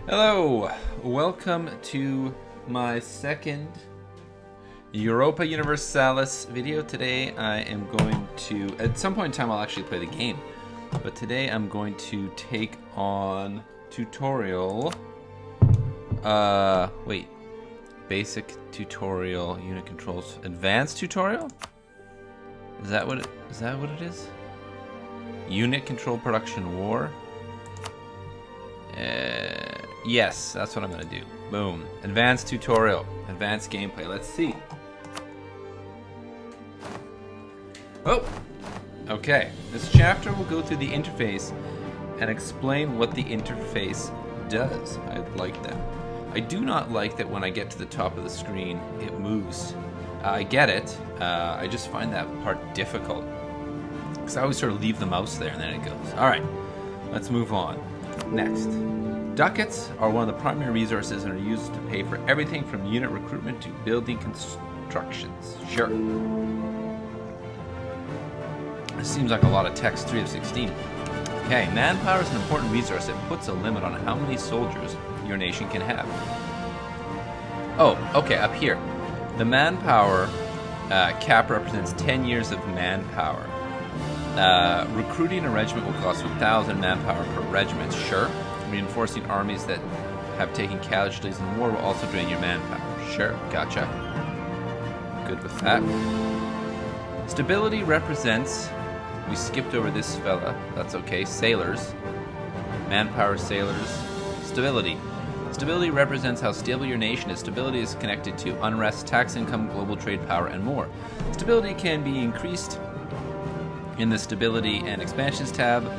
Hello, welcome to my second Europa Universalis video. Today I am going to, at some point in time I'll actually play the game, but today I'm going to take on tutorial, basic tutorial, unit controls, advanced tutorial? Is that what it is? Unit control production war? Yes, that's what I'm gonna do. Boom. Advanced tutorial. Advanced gameplay. Let's see. Oh! Okay. This chapter will go through the interface and explain what the interface does. I like that. I do not like that when I get to the top of the screen, it moves. I get it. I just find that part difficult. Because I always sort of leave the mouse there and then it goes. Alright. Let's move on. Next. Ducats are one of the primary resources and are used to pay for everything from unit recruitment to building constructions. Sure. This seems like a lot of text, 3 of 16. Okay, manpower is an important resource that puts a limit on how many soldiers your nation can have. Oh, okay, up here. The manpower cap represents 10 years of manpower. Recruiting a regiment will cost 1,000 manpower per regiment. Sure. Reinforcing armies that have taken casualties in war will also drain your manpower. Sure, gotcha. Good with that. Stability represents, we skipped over this fella, that's okay, sailors. Manpower, sailors. Stability. Stability represents how stable your nation is. Stability is connected to unrest, tax income, global trade power, and more. Stability can be increased in the Stability and Expansions tab,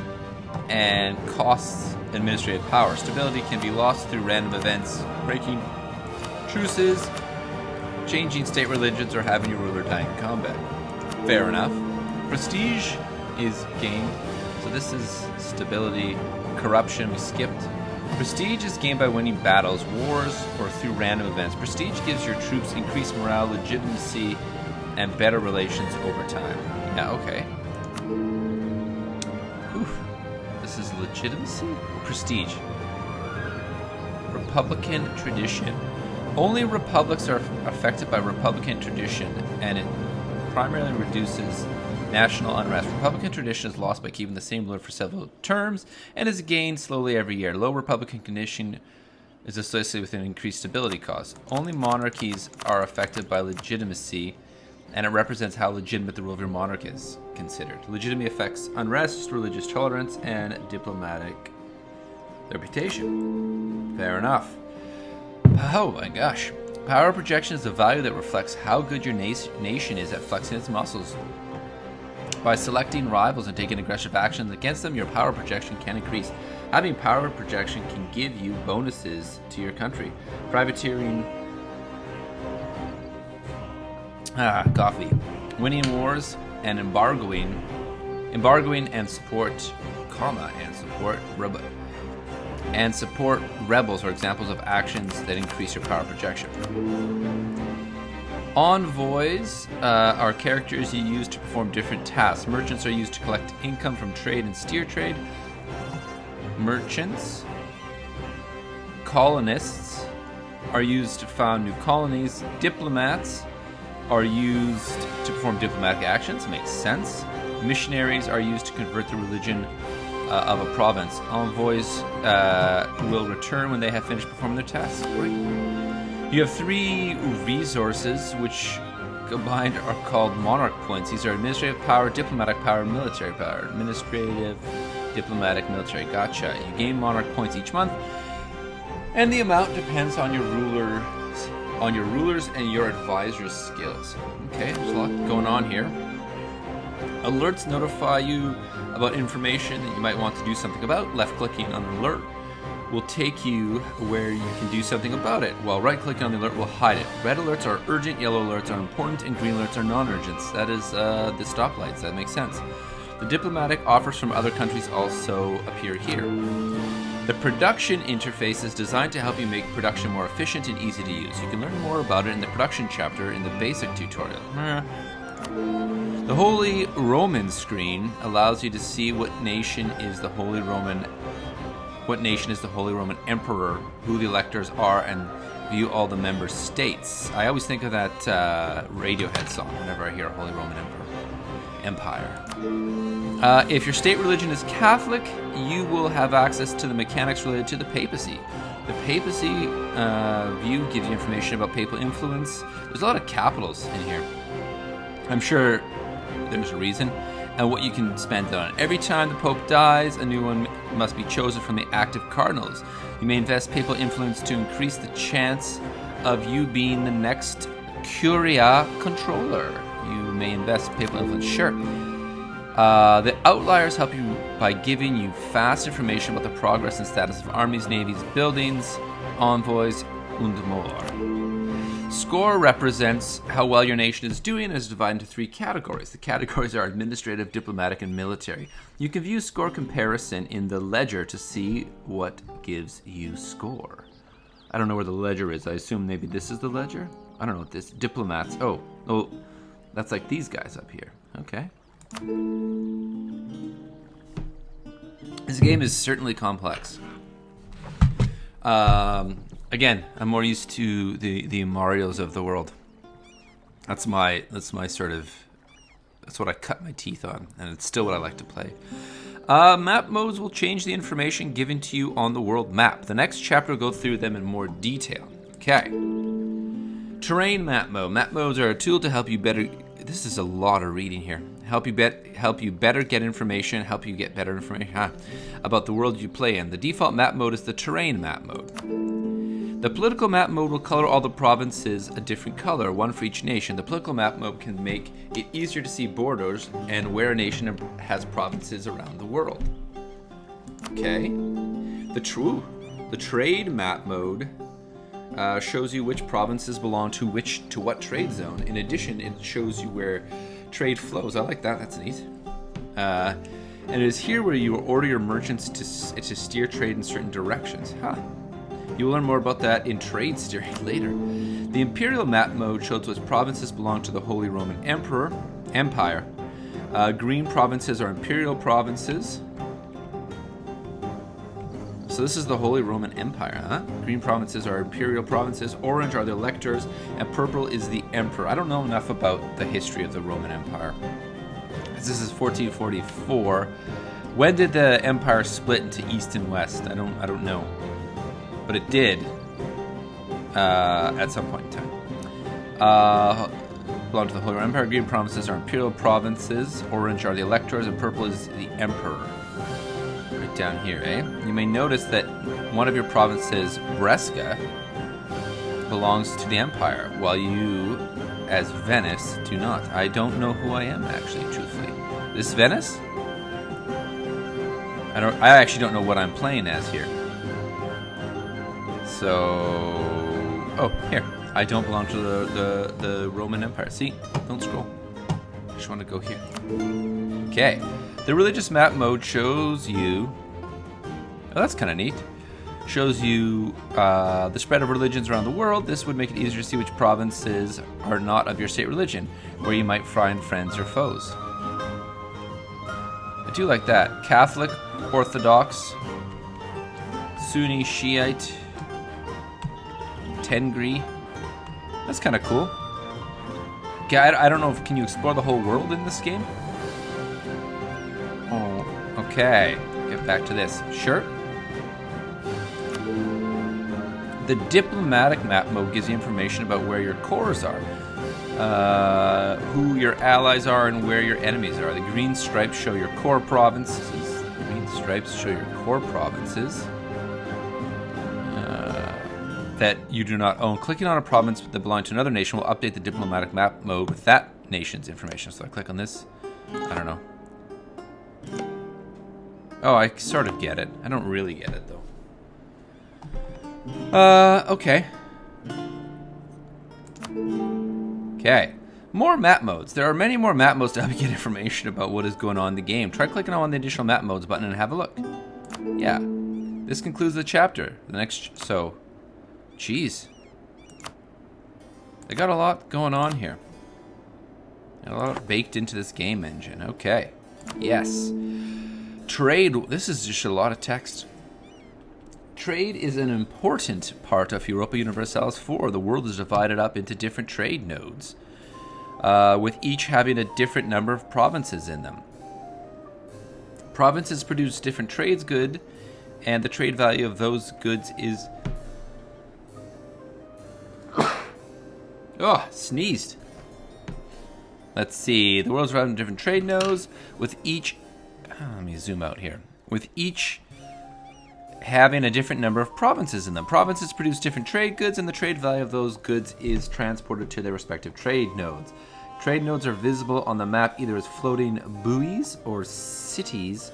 and costs administrative power. Stability can be lost through random events, breaking truces, changing state religions, or having your ruler die in combat. Fair enough. Prestige is gained. So this is stability. Corruption, we skipped. Prestige is gained by winning battles, wars, or through random events. Prestige gives your troops increased morale, legitimacy, and better relations over time. Yeah, okay. This is legitimacy? Prestige. Republican tradition. Only republics are affected by Republican tradition, and it primarily reduces national unrest. Republican tradition is lost by keeping the same ruler for several terms, and is gained slowly every year. Low Republican condition is associated with an increased stability cost. Only monarchies are affected by legitimacy, and it represents how legitimate the rule of your monarch is considered. Legitimacy affects unrest, religious tolerance, and diplomatic reputation. Fair enough. Oh my gosh. Power projection is a value that reflects how good your nation is at flexing its muscles. By selecting rivals and taking aggressive actions against them, your power projection can increase. Having power projection can give you bonuses to your country. Privateering. Coffee. Winning wars and embargoing and support, rebels are examples of actions that increase your power projection. Envoys are characters you use to perform different tasks. Merchants are used to collect income from trade and steer trade. Merchants. Colonists are used to found new colonies. Diplomats are used to perform diplomatic actions. Makes sense. Missionaries are used to convert the religion of a province. Envoys will return when they have finished performing their tasks. Great. You have 3 resources which combined are called monarch points. These are administrative power, diplomatic power, military power. Administrative, diplomatic, military. Gotcha. You gain monarch points each month, and the amount depends on your rulers and your advisor's skills. Okay, there's a lot going on here. Alerts notify you about information that you might want to do something about. Left-clicking on an alert will take you where you can do something about it, while right-clicking on the alert will hide it. Red alerts are urgent, yellow alerts are important, and green alerts are non-urgent. That is the stoplights. That makes sense. The diplomatic offers from other countries also appear here. The production interface is designed to help you make production more efficient and easy to use. You can learn more about it in the production chapter in the basic tutorial. The Holy Roman screen allows you to see what nation is the Holy Roman what nation is the Holy Roman Emperor, who the electors are, and view all the member states. I always think of that Radiohead song whenever I hear Holy Roman Empire. If your state religion is Catholic, you will have access to the mechanics related to the papacy. The papacy view gives you information about papal influence. There's a lot of capitals in here. I'm sure there's a reason. And what you can spend it on. Every time the Pope dies, a new one must be chosen from the active cardinals. You may invest papal influence to increase the chance of you being the next Curia controller. You may invest papal influence, sure. The outliers help you by giving you fast information about the progress and status of armies, navies, buildings, envoys, and more. Score represents how well your nation is doing and is divided into 3 categories. The categories are administrative, diplomatic, and military. You can view score comparison in the ledger to see what gives you score. I don't know where the ledger is. I assume maybe this is the ledger? I don't know what this... Diplomats. Oh, that's like these guys up here. Okay. This game is certainly complex. Again, I'm more used to the Marios of the world. That's sort of, that's what I cut my teeth on, and it's still what I like to play. Map modes will change the information given to you on the world map. The next chapter will go through them in more detail. Okay. Terrain map mode. Map modes are a tool to help you better. This is a lot of reading here. Help you better get information. Help you get better information about the world you play in. The default map mode is the terrain map mode. The political map mode will color all the provinces a different color, one for each nation. The political map mode can make it easier to see borders and where a nation has provinces around the world. Okay. The trade map mode shows you which provinces belong to what trade zone. In addition, it shows you where trade flows. I like that. That's neat. And it is here where you order your merchants to steer trade in certain directions. Huh. You will learn more about that in trade steering later. The Imperial map mode shows which provinces belong to the Holy Roman Empire. Green provinces are Imperial provinces. So this is the Holy Roman Empire, huh? Green provinces are Imperial provinces, orange are the electors, and purple is the Emperor. I don't know enough about the history of the Roman Empire. This is 1444. When did the empire split into East and West? I don't know. But it did at some point in time. Belong to the Holy Roman Empire. Green provinces are Imperial provinces. Orange are the electors, and purple is the Emperor. Right down here, eh? You may notice that one of your provinces, Brescia, belongs to the Empire, while you, as Venice, do not. I don't know who I am, actually, truthfully. This Venice? I actually don't know what I'm playing as here. So, here. I don't belong to the Roman Empire. See? Don't scroll. I just want to go here. Okay. The religious map mode shows you... Oh, that's kind of neat. Shows you the spread of religions around the world. This would make it easier to see which provinces are not of your state religion, where you might find friends or foes. I do like that. Catholic, Orthodox, Sunni, Shiite, Tengri. That's kind of cool. Okay, I don't know if can you explore the whole world in this game? Oh, okay. Get back to this. Sure. The diplomatic map mode gives you information about where your cores are, who your allies are, and where your enemies are. The green stripes show your core provinces. That you do not own. Clicking on a province that belongs to another nation will update the diplomatic map mode with that nation's information. So I click on this. I don't know. Oh, I sort of get it. I don't really get it, though. Okay. Okay. More map modes. There are many more map modes to help you get information about what is going on in the game. Try clicking on the additional map modes button and have a look. Yeah. This concludes the chapter. The next... So... Jeez. They got a lot going on here. A lot baked into this game engine. Okay. Yes. Trade. This is just a lot of text. Trade is an important part of Europa Universalis 4. The world is divided up into different trade nodes, with each having a different number of provinces in them. Provinces produce different trades good, and the trade value of those goods is... Oh, sneezed. Let's see. The world's divided into different trade nodes, with each... let me zoom out here. With each having a different number of provinces in them. Provinces produce different trade goods, and the trade value of those goods is transported to their respective trade nodes. Trade nodes are visible on the map either as floating buoys or cities,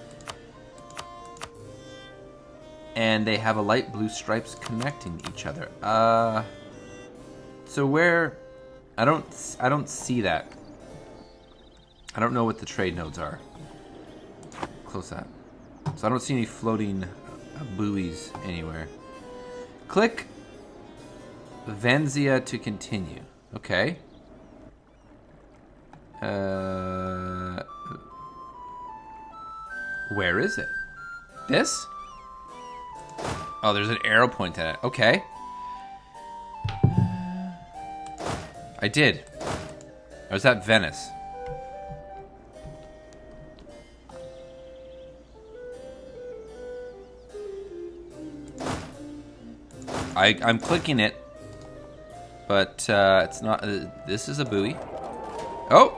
and they have a light blue stripes connecting each other. So where... I don't see that. I don't know what the trade nodes are. Close that. So I don't see any floating buoys anywhere. Click Venzia to continue. Okay. Where is it? This? Oh, there's an arrow pointing at it. Okay. I did. Or is that Venice? I'm clicking it, but it's not. This is a buoy. Oh!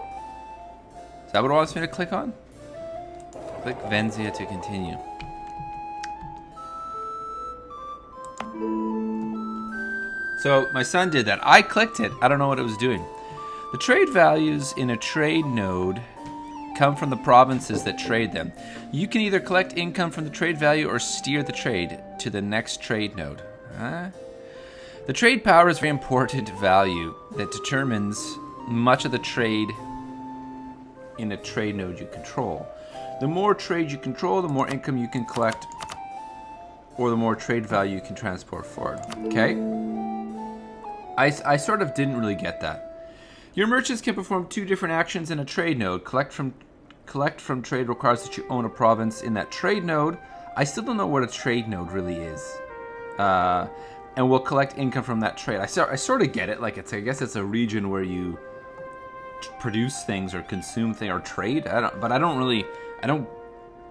Is that what it wants me to click on? Click Venzia to continue. So my son did that. I clicked it. I don't know what it was doing. The trade values in a trade node come from the provinces that trade them. You can either collect income from the trade value or steer the trade to the next trade node. The trade power is a very important value that determines much of the trade in a trade node you control. The more trade you control, the more income you can collect, or the more trade value you can transport forward. Okay? I sort of didn't really get that. Your merchants can perform two different actions in a trade node. Collect from trade requires that you own a province in that trade node. I still don't know what a trade node really is. And we'll collect income from that trade. I sort of get it. Like I guess it's a region where you produce things or consume things or trade. But I don't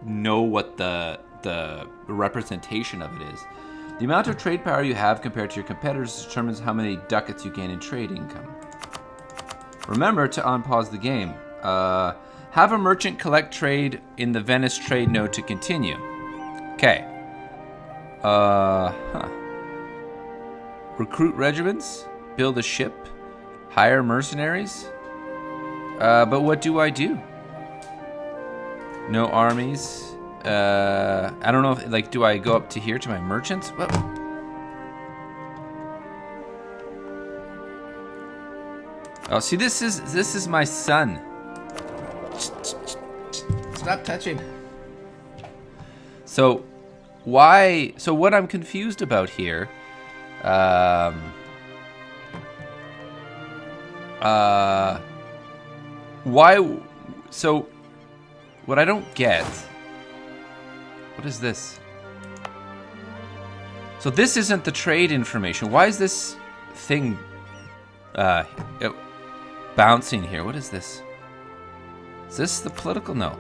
know what the representation of it is. The amount of trade power you have compared to your competitors determines how many ducats you gain in trade income. Remember to unpause the game. Have a merchant collect trade in the Venice trade node to continue. Okay. Recruit regiments, build a ship, hire mercenaries. But what do I do? No armies. I don't know if, like, do I go up to here to my merchants? What? Oh, see, this is my son. Stop touching. So, why? So what I'm confused about here, why? So, what I don't get. What is this? So this isn't the trade information. Why is this thing bouncing here? What is this? Is this the political? No.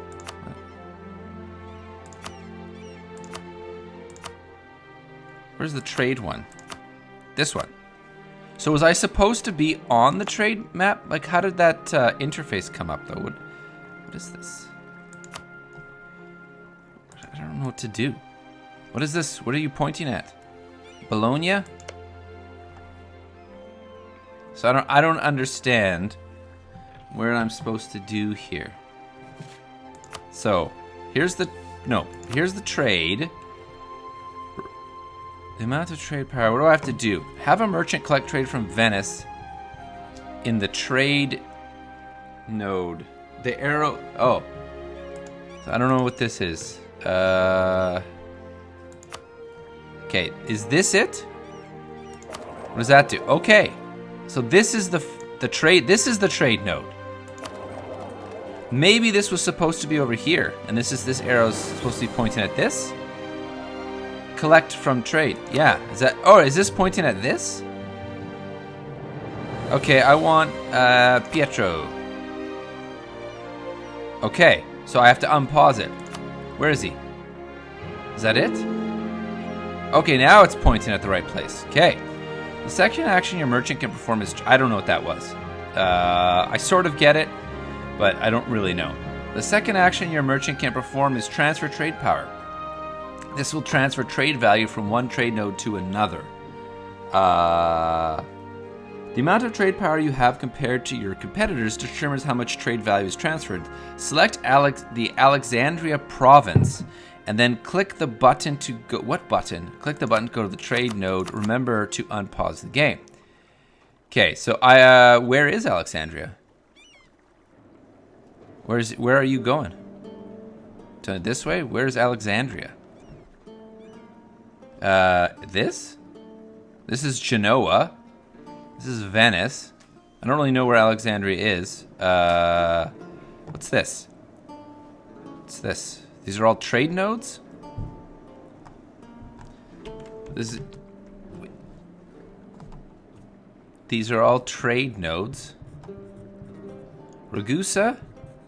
Where's the trade one? This one. So was I supposed to be on the trade map? Like, how did that interface come up, though? What is this? I don't know what to do. What is this? What are you pointing at? Bologna? So I don't understand where I'm supposed to do here. So, here's the trade. The amount of trade power. What do I have to do? Have a merchant collect trade from Venice in the trade node. The arrow. Oh. So I don't know what this is. Okay, is this it? What does that do? Okay. So this is the trade. This is the trade node. Maybe this was supposed to be over here, and this arrow is supposed to be pointing at this. Collect from trade. Yeah. Is that? Oh, is this pointing at this? Okay, I want Pietro. Okay, so I have to unpause it. Where is he? Is that it? Okay, now it's pointing at the right place. Okay. The second action your merchant can perform is... I don't know what that was. I sort of get it, but I don't really know. The second action your merchant can perform is transfer trade power. This will transfer trade value from one trade node to another. The amount of trade power you have compared to your competitors determines how much trade value is transferred. Select the Alexandria province and then click the button to go... What button? Click the button to go to the trade node. Remember to unpause the game. Okay, so where is Alexandria? Where are you going? To this way? Where's Alexandria? This? This is Genoa. This is Venice. I don't really know where Alexandria is. What's this? What's this? These are all trade nodes? These are all trade nodes. Ragusa?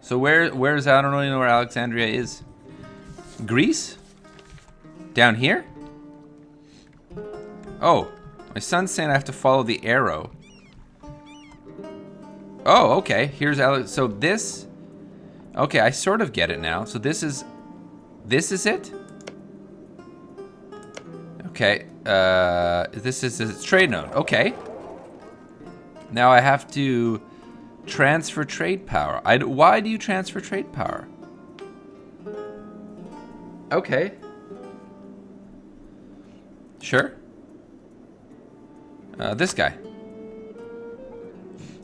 So where is... I don't really know where Alexandria is. Greece? Down here? Oh, my son's saying I have to follow the arrow. Oh, okay. Here's Alex. So this... Okay, I sort of get it now. So this is it? Okay. This is a trade node. Okay. Now I have to transfer trade power. Why do you transfer trade power? Okay. Sure. This guy.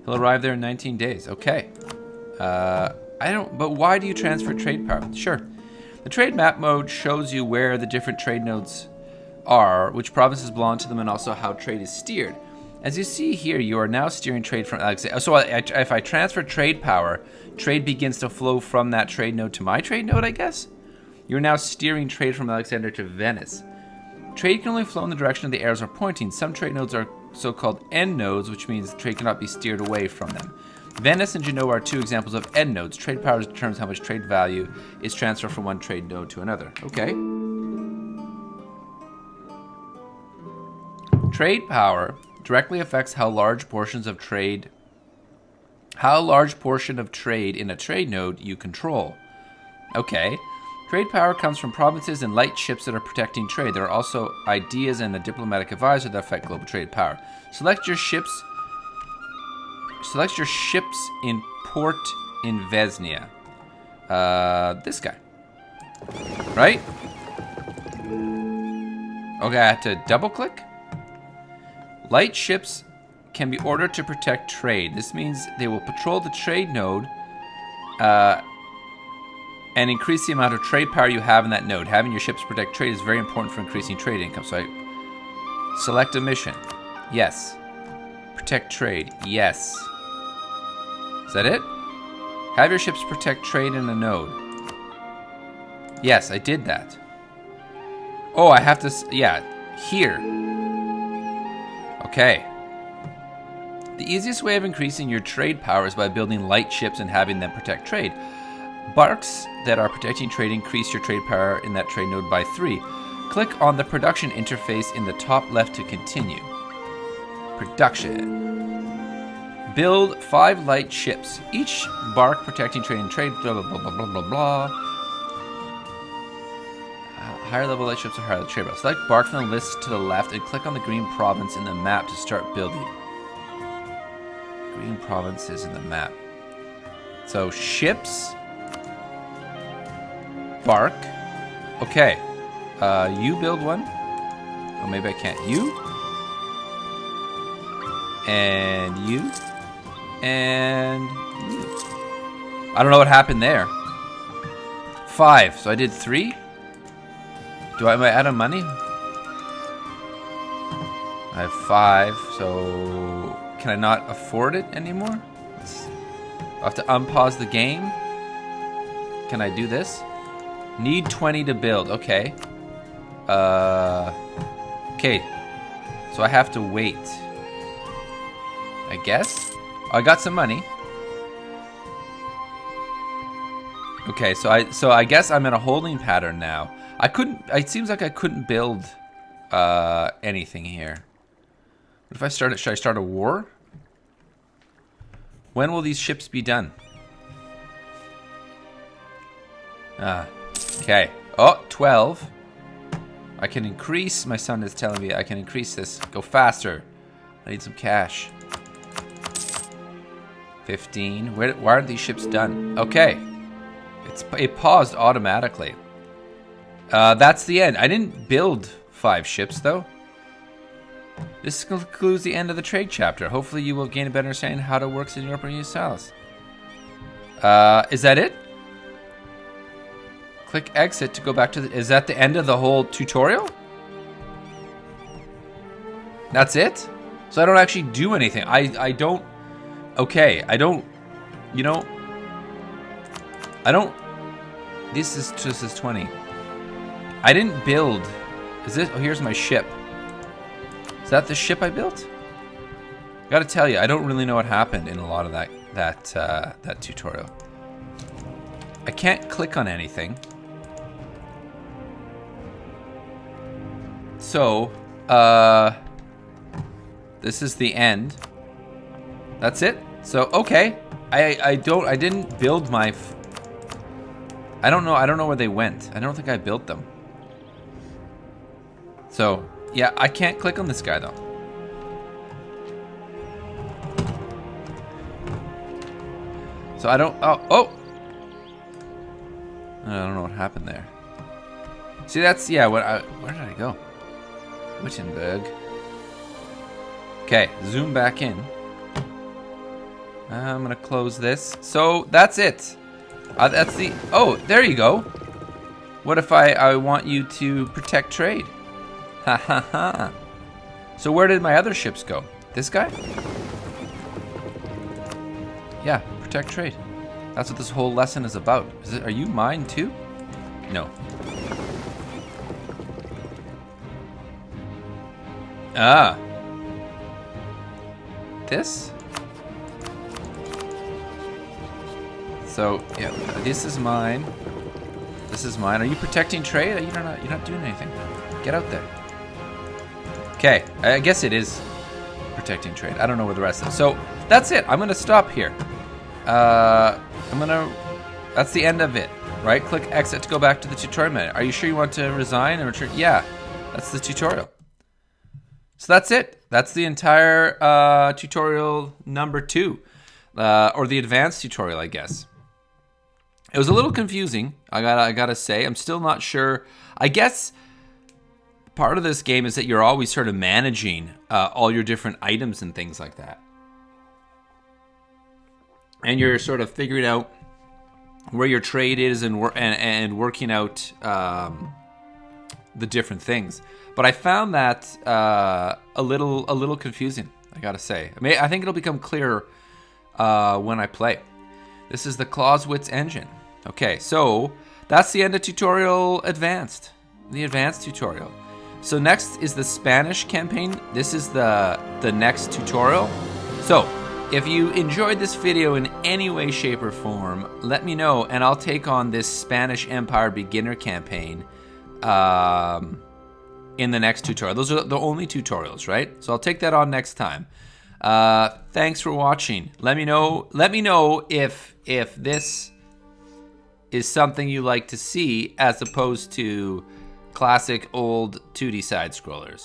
He'll arrive there in 19 days. Okay. But why do you transfer trade power? Sure. The trade map mode shows you where the different trade nodes are, which provinces belong to them, and also how trade is steered. As you see here, you are now steering trade from Alexandria. So if I transfer trade power, trade begins to flow from that trade node to my trade node, I guess? You're now steering trade from Alexandria to Venice. Trade can only flow in the direction the arrows are pointing. Some trade nodes are so-called end nodes, which means trade cannot be steered away from them. Venice and Genoa are two examples of end nodes. Trade power determines how much trade value is transferred from one trade node to another. Okay. Trade power directly affects how large portion of trade in a trade node you control. Okay. Trade power comes from provinces and light ships that are protecting trade. There are also ideas and a diplomatic advisor that affect global trade power. Select your ships in port in Vesnia. This guy. Right? Okay, I have to double click. Light ships can be ordered to protect trade. This means they will patrol the trade node and increase the amount of trade power you have in that node. Having your ships protect trade is very important for increasing trade income. So I select a mission. Yes. Protect trade. Yes. Is that it? Have your ships protect trade in a node. Yes, I did that. Oh, I have to... Yeah, here. Okay. The easiest way of increasing your trade power is by building light ships and having them protect trade. Barks that are protecting trade increase your trade power in that trade node by 3. Click on the production interface in the top left to continue. Production. Build 5 light ships. Each bark protecting trade and trade, blah, blah, blah, blah, blah, blah, blah. Higher level light ships are higher trade power. Select bark from the list to the left and click on the green province in the map to start building. Green province is in the map. So ships... Bark. Okay. You build one. Oh, maybe I can't. You. And you. And you. I don't know what happened there. 5. So I did 3. Am I out of money? I have 5. So can I not afford it anymore? I'll have to unpause the game. Can I do this? Need 20 to build. Okay. Okay. So I have to wait. I guess? Oh, I got some money. Okay, so I guess I'm in a holding pattern now. I couldn't, it seems like I couldn't build anything here. What if I start, should I start a war? When will these ships be done? Okay. Oh, 12. I can increase, my son is telling me I can increase this. Go faster. I need some cash. 15. Why aren't these ships done? Okay. It paused automatically. That's the end. I didn't build 5 ships, though. This concludes the end of the trade chapter. Hopefully you will gain a better understanding of how it works in Europa Universalis. Is that it? Click exit to go back to the... Is that the end of the whole tutorial? That's it? So I don't actually do anything. I don't... Okay, I don't... You know... I don't... This is 20. I didn't build... Is this... Oh, here's my ship. Is that the ship I built? Gotta tell you, I don't really know what happened in a lot of that tutorial. I can't click on anything. So, this is the end. That's it? So, okay. I didn't build my... I don't know where they went. I don't think I built them. So, yeah, I can't click on this guy, though. So I don't... Oh! I don't know what happened there. See, that's... Yeah, where did I go? Wittenberg. Okay, zoom back in. I'm gonna close this. So, that's it. That's the... Oh, there you go. What if I want you to protect trade? Ha ha ha. So where did my other ships go? This guy? Yeah, protect trade. That's what this whole lesson is about. Are you mine too? No. Ah. This? So, yeah, this is mine. This is mine. Are you protecting trade? You're not doing anything. Get out there. Okay, I guess it is protecting trade. I don't know where the rest is. So, that's it. I'm going to stop here. That's the end of it. Right? Click exit to go back to the tutorial menu. Are you sure you want to resign and return? Yeah, that's the tutorial. So that's it. That's the entire tutorial number 2. Or the advanced tutorial, I guess. It was a little confusing, I gotta say. I'm still not sure. I guess part of this game is that you're always sort of managing all your different items and things like that. And you're sort of figuring out where your trade is and working out the different things. But I found that a little confusing, I gotta say. I think it'll become clearer when I play. This is the Clausewitz engine. Okay, so that's the end of tutorial advanced. The advanced tutorial. So next is the Spanish campaign. This is the next tutorial. So if you enjoyed this video in any way, shape, or form, let me know, and I'll take on this Spanish Empire beginner campaign in the next tutorial. Those are the only tutorials, right? So I'll take that on next time. Thanks for watching. Let me know if this is something you like to see as opposed to classic old 2D side scrollers.